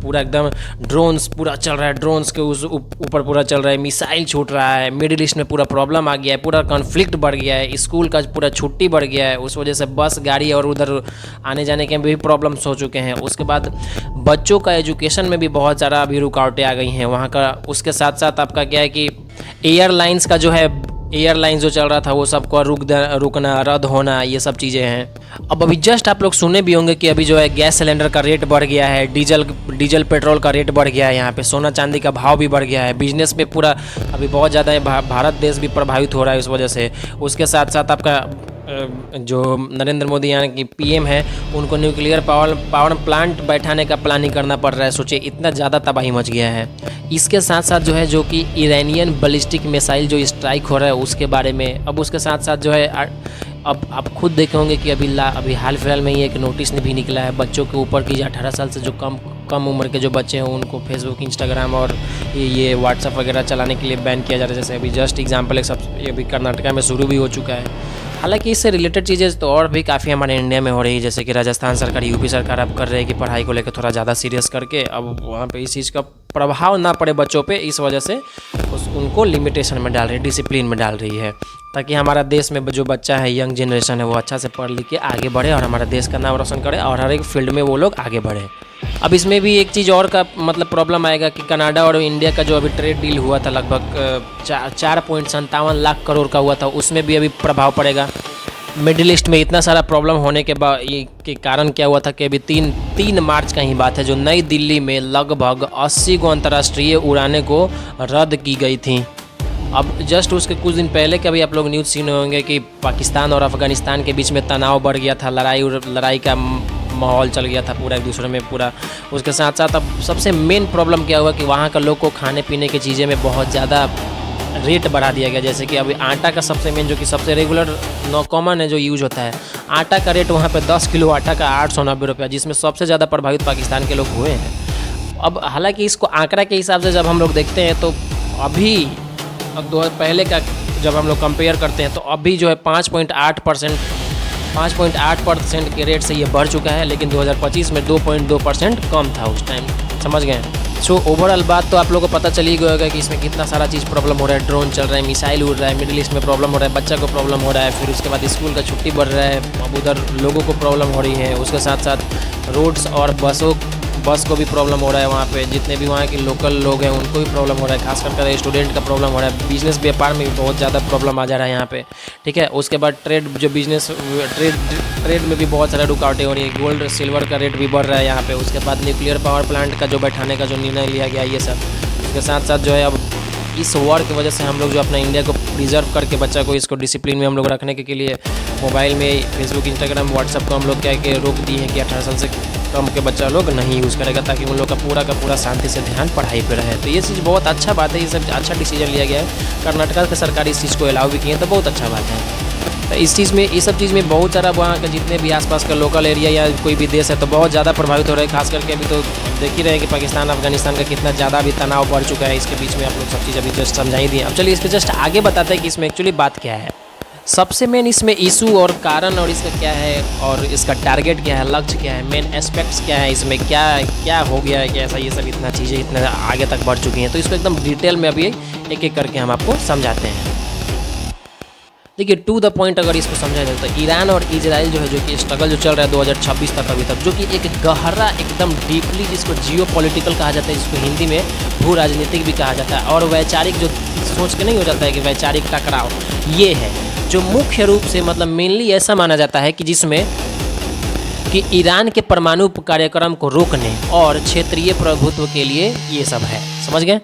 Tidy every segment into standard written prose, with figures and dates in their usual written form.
पूरा एकदम ड्रोन्स पूरा चल रहा है, ड्रोन्स के उस ऊपर पूरा चल रहा है, मिसाइल छूट रहा है, मिडिल ईस्ट में पूरा प्रॉब्लम आ गया है, पूरा कॉन्फ्लिक्ट बढ़ गया है, स्कूल का पूरा छुट्टी बढ़ गया है, उस वजह से बस गाड़ी और उधर आने जाने के भी प्रॉब्लम्स हो चुके हैं। उसके बाद बच्चों का एजुकेशन में भी बहुत सारा अभी रुकावटें आ गई हैं वहाँ का। उसके साथ साथ आपका क्या है कि एयरलाइंस का जो है, एयरलाइंस जो चल रहा था वो सबको रुकना, रद्द होना, ये सब चीज़ें हैं। अब अभी जस्ट आप लोग सुने भी होंगे कि अभी जो है गैस सिलेंडर का रेट बढ़ गया है, डीजल पेट्रोल का रेट बढ़ गया है, यहाँ पे सोना चांदी का भाव भी बढ़ गया है, बिजनेस में पूरा अभी बहुत ज़्यादा भारत देश भी प्रभावित हो रहा है इस वजह से। उसके साथ साथ आपका जो नरेंद्र मोदी यहाँ की पीएम है, उनको न्यूक्लियर पावर प्लांट बैठाने का प्लानिंग करना पड़ रहा है। सोचिए इतना ज़्यादा तबाही मच गया है। इसके साथ साथ जो है जो कि ईरानियन बैलिस्टिक मिसाइल जो स्ट्राइक हो रहा है उसके बारे में। अब उसके साथ साथ जो है अब आप खुद देखे होंगे कि अभी हाल फिलहाल में ही एक नोटिस भी निकला है बच्चों के ऊपर की 18 साल से जो कम उम्र के जो बच्चे हैं उनको फेसबुक, इंस्टाग्राम और ये व्हाट्सअप वगैरह चलाने के लिए बैन किया जा रहा है। जैसे अभी जस्ट एग्जाम्पल एक सब ये भी कर्नाटका में शुरू भी हो चुका है। हालांकि इससे रिलेटेड चीज़ें तो और भी काफ़ी हमारे इंडिया में हो रही है, जैसे कि राजस्थान सरकार, यूपी सरकार अब कर रही है कि पढ़ाई को लेकर थोड़ा ज़्यादा सीरियस करके अब वहाँ पे इस चीज़ का प्रभाव ना पड़े बच्चों पे, इस वजह से उनको लिमिटेशन में डाल रही है, डिसिप्लिन में डाल रही है, ताकि हमारा देश में जो बच्चा है, यंग जनरेशन है, वो अच्छा से पढ़ लिख के आगे बढ़े और हमारा देश का नाम रोशन करे और हर एक फील्ड में वो लोग आगे बढ़े। अब इसमें भी एक चीज़ और का मतलब प्रॉब्लम आएगा कि कनाडा और इंडिया का जो अभी ट्रेड डील हुआ था लगभग 4.57 लाख करोड़ का हुआ था, उसमें भी अभी प्रभाव पड़ेगा। मिडिल ईस्ट में इतना सारा प्रॉब्लम होने के कारण क्या हुआ था कि अभी 3 मार्च का ही बात है जो नई दिल्ली में लगभग 80 गो अंतर्राष्ट्रीय उड़ानें को रद्द की गई थी। अब जस्ट उसके कुछ दिन पहले के अभी आप लोग न्यूज़ सुने होंगे कि पाकिस्तान और अफ़गानिस्तान के बीच में तनाव बढ़ गया था, लड़ाई का माहौल चल गया था पूरा एक दूसरे में पूरा। उसके साथ साथ अब सबसे मेन प्रॉब्लम क्या हुआ कि वहाँ का लोग को खाने पीने की चीज़ें में बहुत ज़्यादा रेट बढ़ा दिया गया। जैसे कि अभी आटा का सबसे मेन जो कि सबसे रेगुलर कॉमन है जो यूज होता है, आटा का रेट वहाँ पे 10 किलो आटा का 890 रुपया, जिसमें सबसे ज़्यादा प्रभावित पाकिस्तान के लोग हुए हैं। अब हालांकि इसको आंकड़ा के हिसाब से जब हम लोग देखते हैं तो अभी अब पहले का जब हम लोग कंपेयर करते हैं तो अभी जो है 5.8% के रेट से ये बढ़ चुका है, लेकिन 2025 में 2.2% कम था उस टाइम। समझ गए? सो ओवरऑल बात तो आप लोगों को पता चल ही गया होगा कि इसमें कितना सारा चीज़ प्रॉब्लम हो रहा है। ड्रोन चल रहा है, मिसाइल उड़ रहा है, मिडिल ईस्ट में प्रॉब्लम हो रहा है, बच्चा को प्रॉब्लम हो रहा है, फिर उसके बाद स्कूल का छुट्टी बढ़ रहा है, अब उधर लोगों को प्रॉब्लम हो रही है। उसके साथ साथ रोड्स और बस को भी प्रॉब्लम हो रहा है, वहाँ पे जितने भी वहाँ के लोकल लोग हैं उनको भी प्रॉब्लम हो रहा है, खास करके स्टूडेंट का प्रॉब्लम हो रहा है। बिजनेस व्यापार में भी बहुत ज़्यादा प्रॉब्लम आ जा रहा है यहाँ पे, ठीक है। उसके बाद ट्रेड में भी बहुत सारा रुकावटें हो रही है, गोल्ड सिल्वर का रेट भी बढ़ रहा है यहाँ पे। उसके बाद न्यूक्लियर पावर प्लांट का जो बैठाने का जो निर्णय लिया गया ये सब। उसके साथ साथ जो है अब इस वॉर की वजह से हम लोग जो अपना इंडिया को प्रिजर्व करके बच्चा को इसको डिसिप्लिन में हम लोग रखने के लिए मोबाइल में फेसबुक, इंस्टाग्राम, व्हाट्सअप को हम लोग क्या कि रोक दिए हैं कि 18 साल से कम के बच्चा लोग नहीं यूज़ करेगा, ताकि उन लोग का पूरा शांति से ध्यान पढ़ाई पे रहे। तो ये चीज़ बहुत अच्छा बात है, ये सब अच्छा डिसीजन लिया गया है। कर्नाटका की सरकार इस चीज़ को अलाउ भी किए हैं तो बहुत अच्छा बात है। तो इस सब चीज़ में बहुत सारा वहाँ के जितने भी आसपास का लोकल एरिया या कोई भी देश है तो बहुत ज़्यादा प्रभावित हो रहा है। खास करके अभी तो देख ही रहे हैं कि पाकिस्तान अफगानिस्तान का कितना ज़्यादा भी तनाव बढ़ चुका है। इसके बीच में आप लोग सब चीज़ अभी जस्ट समझा ही दिए। अब चलिए इस पर जस्ट आगे बताते हैं कि इसमें एक्चुअली बात क्या है। सबसे मेन इसमें इशू और कारण और इसका क्या है और इसका टारगेट क्या है, लक्ष्य क्या है, मेन एस्पेक्ट्स क्या है, इसमें क्या हो गया है कि ऐसा ये सब इतना चीज़ें इतना आगे तक बढ़ चुकी हैं। तो इसको एकदम डिटेल में अभी एक एक करके हम आपको समझाते हैं। देखिए टू द पॉइंट अगर इसको समझा जाए तो ईरान और इजराइल जो है जो कि स्ट्रगल जो चल रहा है 2026 तक अभी तक, जो कि एक गहरा एकदम डीपली जिसको जियो पॉलिटिकल कहा जाता है, जिसको हिंदी में भू राजनीतिक भी कहा जाता है, और वैचारिक जो सोच के नहीं हो जाता है कि वैचारिक टकराव, ये है जो मुख्य रूप से मतलब मेनली ऐसा माना जाता है कि जिसमें कि ईरान के परमाणु कार्यक्रम को रोकने और क्षेत्रीय प्रभुत्व के लिए ये सब है। समझ गए?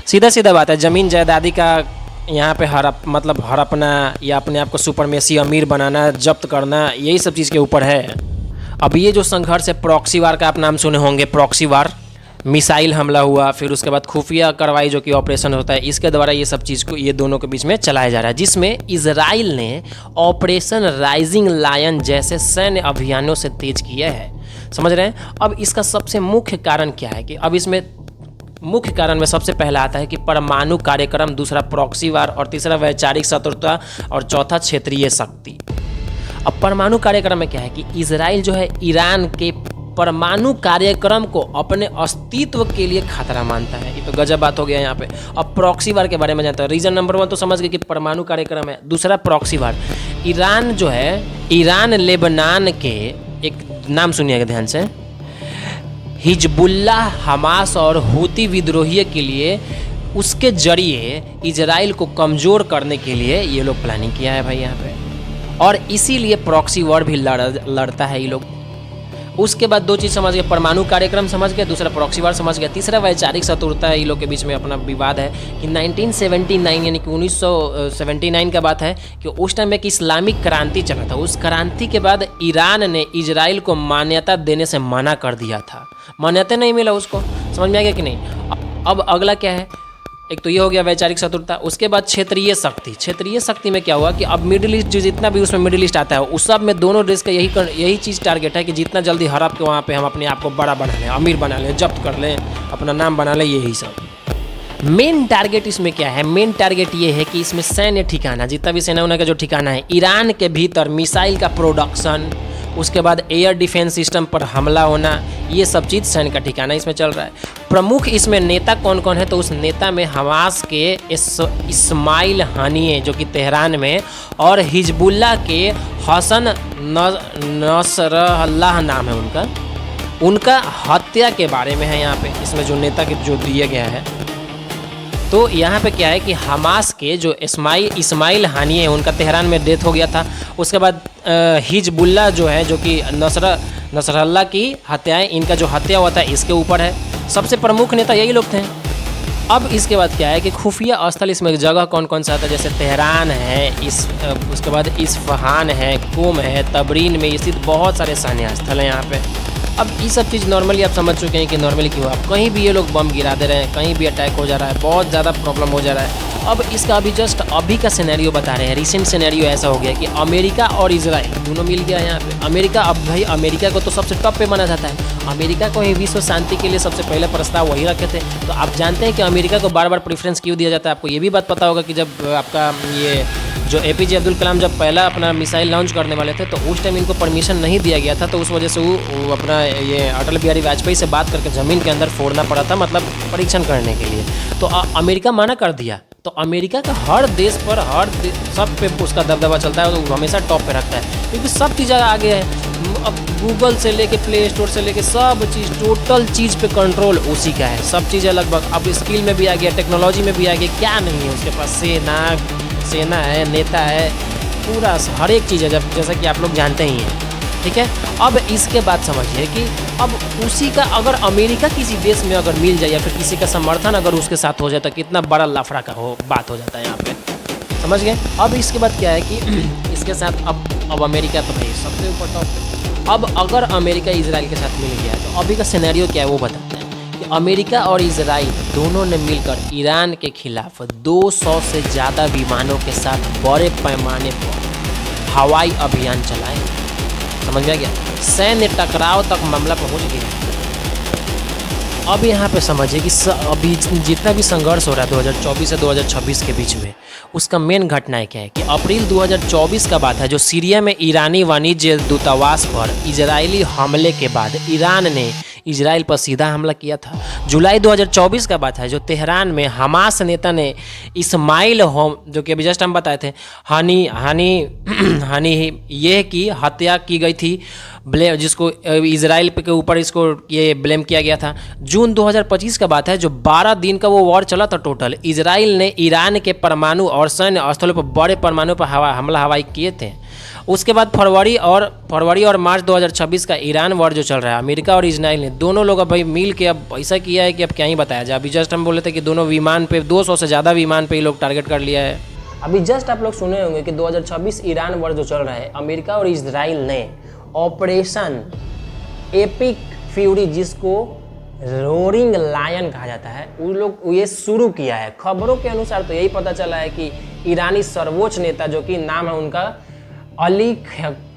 सीधा बात है, ज़मीन जायदादी का यहाँ पे हड़पना या अपने आप को सुपरमेसी अमीर बनाना, जब्त करना, यही सब चीज़ के ऊपर है। अब ये जो संघर्ष है प्रॉक्सी वार का आप नाम सुने होंगे, प्रॉक्सी वार, मिसाइल हमला हुआ, फिर उसके बाद खुफिया कार्रवाई जो कि ऑपरेशन होता है, इसके द्वारा ये सब चीज़ को ये दोनों के बीच में चलाया जा रहा है, जिसमें इजराइल ने ऑपरेशन राइजिंग लायन जैसे सैन्य अभियानों से तेज किया है। समझ रहे हैं? अब इसका सबसे मुख्य कारण क्या है कि अब इसमें मुख्य कारण में सबसे पहला आता है कि परमाणु कार्यक्रम, दूसरा प्रॉक्सी वार और तीसरा वैचारिक शत्रुता और चौथा क्षेत्रीय शक्ति। अब परमाणु कार्यक्रम में क्या है कि इजराइल जो है ईरान के परमाणु कार्यक्रम को अपने अस्तित्व के लिए खतरा मानता है। ये तो गजब बात हो गया यहाँ पे। अब प्रॉक्सी वार के बारे में जानता है। रीजन नंबर 1 तो समझ गए कि परमाणु कार्यक्रम है। दूसरा प्रॉक्सी वार, ईरान जो है, ईरान लेबनान के, एक नाम सुनिएगा ध्यान से, हिजबुल्लाह, हमास और हूती विद्रोही के लिए उसके जरिए इजराइल को कमज़ोर करने के लिए ये लोग प्लानिंग किया है भाई यहाँ पे, और इसीलिए प्रॉक्सी वॉर भी लड़ता है ये लोग। उसके बाद 2 चीज़ समझ गए, परमाणु कार्यक्रम समझ गए, दूसरा प्रॉक्सी वॉर समझ गया, तीसरा वैचारिक शत्रुता है। ये लोग के बीच में अपना विवाद है कि 1979 यानी कि 1979 का बात है कि उस टाइम एक इस्लामिक क्रांति चला था। उस क्रांति के बाद ईरान ने इजराइल को मान्यता देने से मना कर दिया था, मान्यता नहीं मिला उसको। समझ में आ गया कि नहीं। अब अगला क्या है, एक तो ये हो गया वैचारिक शत्रुता। उसके बाद क्षेत्रीय शक्ति। क्षेत्रीय शक्ति में क्या हुआ कि अब मिडिल ईस्ट, जितना भी उसमें मिडिल ईस्ट आता है, उस सब में दोनों देश का यही चीज़ टारगेट है कि जितना जल्दी हड़प के वहाँ पे हम अपने आप को बड़ा बना लें, अमीर बना लें, जब्त कर लें, अपना नाम बना लें, यही सब। मेन टारगेट इसमें क्या है, मेन टारगेट ये है कि इसमें सैन्य ठिकाना, जितना भी सेना उना का जो ठिकाना है, ईरान के भीतर मिसाइल का प्रोडक्शन, उसके बाद एयर डिफेंस सिस्टम पर हमला होना, ये सब चीज़ सैन्य का ठिकाना इसमें चल रहा है। प्रमुख इसमें नेता कौन कौन है, तो उस नेता में हमास के इस्माइल हानिये जो कि तेहरान में, और हिजबुल्लाह के हसन नसरल्लाह नाम है उनका हत्या के बारे में है यहाँ पे, इसमें जो नेता के जो दिया गया है। तो यहाँ पे क्या है कि हमास के जो इस्माइल हानिये है, उनका तेहरान में डेथ हो गया था। उसके बाद हिजबुल्लाह जो है, जो कि नसरल्लाह की हत्याएं, इनका जो हत्या हुआ था इसके ऊपर है। सबसे प्रमुख नेता यही लोग थे। अब इसके बाद क्या है कि खुफिया स्थल, इसमें जगह कौन कौन सा आता है, जैसे तेहरान है, उसके बाद इस्फहान है, कुम है, तबरीन में स्थित बहुत सारे सैन्य स्थल हैं यहाँ पे। अब ये सब चीज़ नॉर्मली आप समझ चुके हैं कि नॉर्मली क्यों, आप कहीं भी ये लोग बम गिरा दे रहे हैं, कहीं भी अटैक हो जा रहा है, बहुत ज़्यादा प्रॉब्लम हो जा रहा है। अब इसका अभी जस्ट अभी का सिनेरियो बता रहे हैं। रिसेंट सिनेरियो ऐसा हो गया कि अमेरिका और इजराइल दोनों मिल गया यहाँ पे। अमेरिका, अब भाई अमेरिका को तो सबसे टॉप पे माना जाता है। अमेरिका को ही विश्व शांति के लिए सबसे पहले प्रस्ताव वही रखे थे। तो आप जानते हैं कि अमेरिका को बार बार प्रेफरेंस क्यों दिया जाता है। आपको ये भी बात पता होगा कि जब आपका ये जो APJ अब्दुल कलाम जब पहला अपना मिसाइल लॉन्च करने वाले थे, तो उस टाइम इनको परमिशन नहीं दिया गया था। तो उस वजह से वो अपना ये अटल बिहारी वाजपेयी से बात करके ज़मीन के अंदर फोड़ना पड़ा था, मतलब परीक्षण करने के लिए। तो अमेरिका मना कर दिया। तो अमेरिका का हर देश पर, सब पे उसका दबदबा चलता है, तो हमेशा टॉप पे रखता है, क्योंकि सब चीज़ आगे है। अब गूगल से लेके प्ले स्टोर से लेके सब चीज़, टोटल चीज़ पे कंट्रोल उसी का है। सब चीज़ें लगभग, अब स्किल में भी आ गया, टेक्नोलॉजी में भी आ गया, क्या नहीं है उसके पास। सेना है, नेता है, पूरा हर एक चीज़ है, जैसा कि आप लोग जानते ही हैं। ठीक है। अब इसके बाद समझिए कि अब उसी का अगर अमेरिका किसी देश में अगर मिल जाए, या फिर किसी का समर्थन अगर उसके साथ हो जाए, तो कितना बड़ा लफड़ा का बात हो जाता है यहाँ पे। समझ गए। अब इसके बाद क्या है कि इसके साथ अब अमेरिका तो भाई सबसे ऊपर टॉप। अब अगर अमेरिका इजराइल के साथ मिल गया, तो अभी का सिनेरियो क्या है वो बताते हैं कि अमेरिका और इजराइल दोनों ने मिलकर ईरान के खिलाफ 200 से ज़्यादा विमानों के साथ बड़े पैमाने पर हवाई अभियान चलाए। समझ में आ गया। सैन्य टकराव तक मामला पहुंच गया। अब यहाँ पे समझिए कि अभी जितना भी संघर्ष हो रहा है 2024 से 2026 के बीच में, उसका मेन घटनाएं क्या है कि अप्रैल 2024 का बात है, जो सीरिया में ईरानी वाणिज्य दूतावास पर इजरायली हमले के बाद ईरान ने इजराइल पर सीधा हमला किया था। जुलाई 2024 का बात है, जो तेहरान में हमास नेता ने इस्माइल जो कि अभी जस्ट हम बताए थे, हानी ये की हत्या की गई थी, जिसको इजराइल के ऊपर इसको ये ब्लेम किया गया था। जून 2025 का बात है, जो 12 दिन का वो वॉर चला था टोटल। इजराइल ने ईरान के परमाणु और सैन्य स्थलों पर बड़े परमाणु पर हवाई किए थे। उसके बाद फरवरी और मार्च 2026 का ईरान वॉर जो चल रहा है, अमेरिका और इजराइल ने दोनों लोग अब भाई मिल के अब ऐसा किया है कि अब क्या ही बताया जाए। अभी जस्ट हम बोले थे कि दोनों विमान पे 200 से ज़्यादा विमान पे ये लोग टारगेट कर लिया है। अभी जस्ट आप लोग सुने होंगे कि 2026 ईरान वॉर जो चल रहा है, अमेरिका और इजराइल ने ऑपरेशन एपिक फ्यूरी, जिसको रोरिंग लायन कहा जाता है, उन लोग ये शुरू किया है। खबरों के अनुसार तो यही पता चला है कि ईरानी सर्वोच्च नेता, जो कि नाम है उनका अली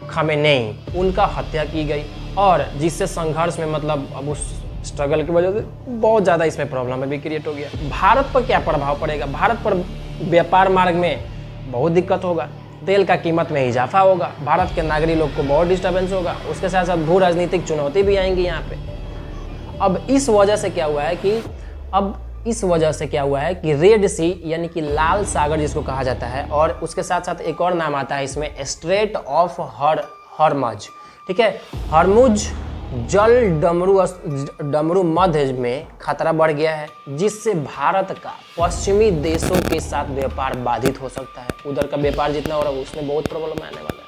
खमेनेई, उनका हत्या की गई, और जिससे संघर्ष में मतलब अब उस स्ट्रगल की वजह से बहुत ज़्यादा इसमें प्रॉब्लम भी क्रिएट हो गया। भारत पर क्या प्रभाव पड़ेगा? भारत पर व्यापार मार्ग में बहुत दिक्कत होगा। तेल का कीमत में इजाफा होगा, भारत के नागरिक लोग को बहुत डिस्टर्बेंस होगा, उसके साथ साथ भू राजनीतिक चुनौती भी आएंगी यहाँ पे। अब इस वजह से क्या हुआ है कि रेड सी यानी कि लाल सागर जिसको कहा जाता है, और उसके साथ साथ एक और नाम आता है इसमें, स्ट्रेट ऑफ हॉर्मज, ठीक है, हॉर्मुज जल डमरू मध्य में खतरा बढ़ गया है, जिससे भारत का पश्चिमी देशों के साथ व्यापार बाधित हो सकता है। उधर का व्यापार जितना हो रहा है उसमें बहुत प्रॉब्लम आने वाला है।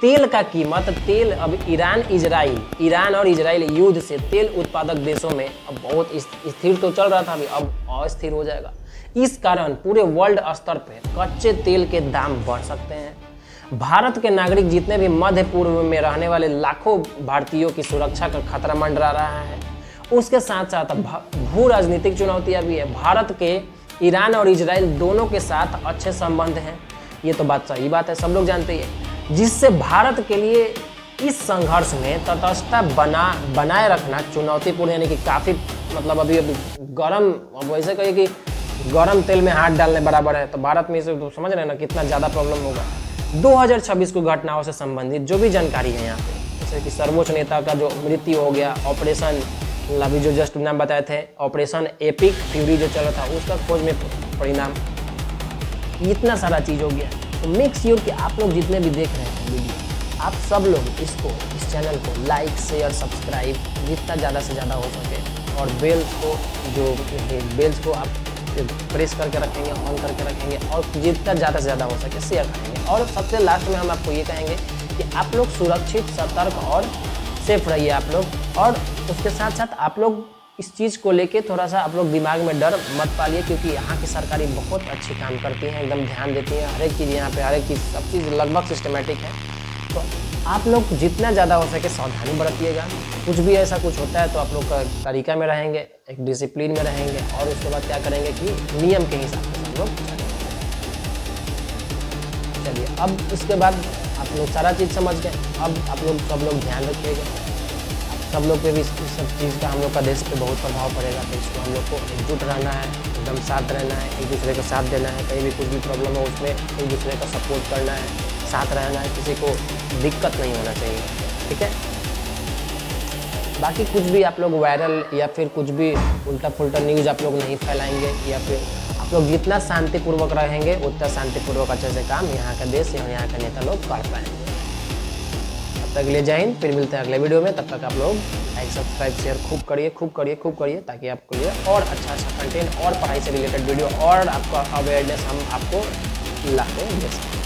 तेल का कीमत, तेल अब ईरान और इजराइल युद्ध से तेल उत्पादक देशों में अब बहुत स्थिर तो चल रहा था, अभी अब अस्थिर हो जाएगा। इस कारण पूरे वर्ल्ड स्तर पे कच्चे तेल के दाम बढ़ सकते हैं। भारत के नागरिक जितने भी मध्य पूर्व में रहने वाले लाखों भारतीयों की सुरक्षा का खतरा मंडरा रहा है। उसके साथ साथ भू राजनीतिक चुनौतियां भी है। भारत के ईरान और इजराइल दोनों के साथ अच्छे संबंध हैं, ये तो बात सही बात है, सब लोग जानते ही है, जिससे भारत के लिए इस संघर्ष में तटस्थता बनाए रखना चुनौतीपूर्ण, यानी कि काफ़ी मतलब अभी गर्म, अब वैसे कहिए कि गर्म तेल में हाथ डालने बराबर है। तो भारत में इसे तो समझ रहे हैं ना कितना ज़्यादा प्रॉब्लम होगा। 2026 की घटनाओं से संबंधित जो भी जानकारी है यहाँ पे, जैसे कि सर्वोच्च नेता का जो मृत्यु हो गया, ऑपरेशन अभी जो जस्ट नाम बताए थे, ऑपरेशन एपिक फ्यूरी जो चल रहा था उसका खोज में परिणाम, इतना सारा चीज़ हो गया। तो मेक श्योर कि आप लोग जितने भी देख रहे हैं वीडियो, आप सब लोग इस चैनल को लाइक शेयर सब्सक्राइब जितना ज़्यादा से ज़्यादा हो सके, और बेल्स को आप प्रेस करके रखेंगे, ऑन करके रखेंगे, और जितना ज़्यादा से ज़्यादा हो सके शेयर करेंगे। और सबसे लास्ट में हम आपको ये कहेंगे कि आप लोग सुरक्षित, सतर्क और सेफ रहिए आप लोग। और उसके साथ साथ आप लोग इस चीज़ को लेके थोड़ा सा आप लोग दिमाग में डर मत पालिए, क्योंकि यहाँ की सरकारी बहुत अच्छी काम करती हैं, एकदम ध्यान देती हैं, हर एक चीज़ यहाँ पे, हर एक चीज़, सब चीज़ लगभग सिस्टमेटिक है। तो आप लोग जितना ज़्यादा हो सके सावधानी बरतिएगा। कुछ भी ऐसा कुछ होता है तो आप लोग का तरीका में रहेंगे, एक डिसिप्लिन में रहेंगे, और उसके बाद क्या करेंगे कि नियम के हिसाब से हम लोग चलिए। अब इसके बाद आप लोग सारा चीज़ समझ गए। अब आप लोग सब लोग ध्यान रखिएगा, सब लोग पे भी इस सब चीज़ का हम लोग का देश पे बहुत प्रभाव पड़ेगा। तो इसको हम लोग को एकजुट रहना है, एकदम साथ रहना है, एक दूसरे का साथ देना है, कहीं भी कुछ भी प्रॉब्लम हो उसमें एक दूसरे का सपोर्ट करना है, साथ रहना है, किसी को दिक्कत नहीं होना चाहिए, ठीक है। बाकी कुछ भी आप लोग वायरल या फिर कुछ भी उल्टा पुल्टा न्यूज़ आप लोग नहीं फैलाएंगे, या फिर आप लोग जितना शांतिपूर्वक रहेंगे उतना शांतिपूर्वक अच्छे से काम यहाँ का देश या यहाँ का नेता लोग कर पाएंगे। तब तक के लिए जय हिंद, फिर मिलते हैं अगले वीडियो में। तब तक आप लोग लाइक सब्सक्राइब शेयर खूब करिए ताकि आपको लिए और अच्छा कंटेंट और पढ़ाई से रिलेटेड वीडियो और आपका अवेयरनेस हम आपको लाते हैं।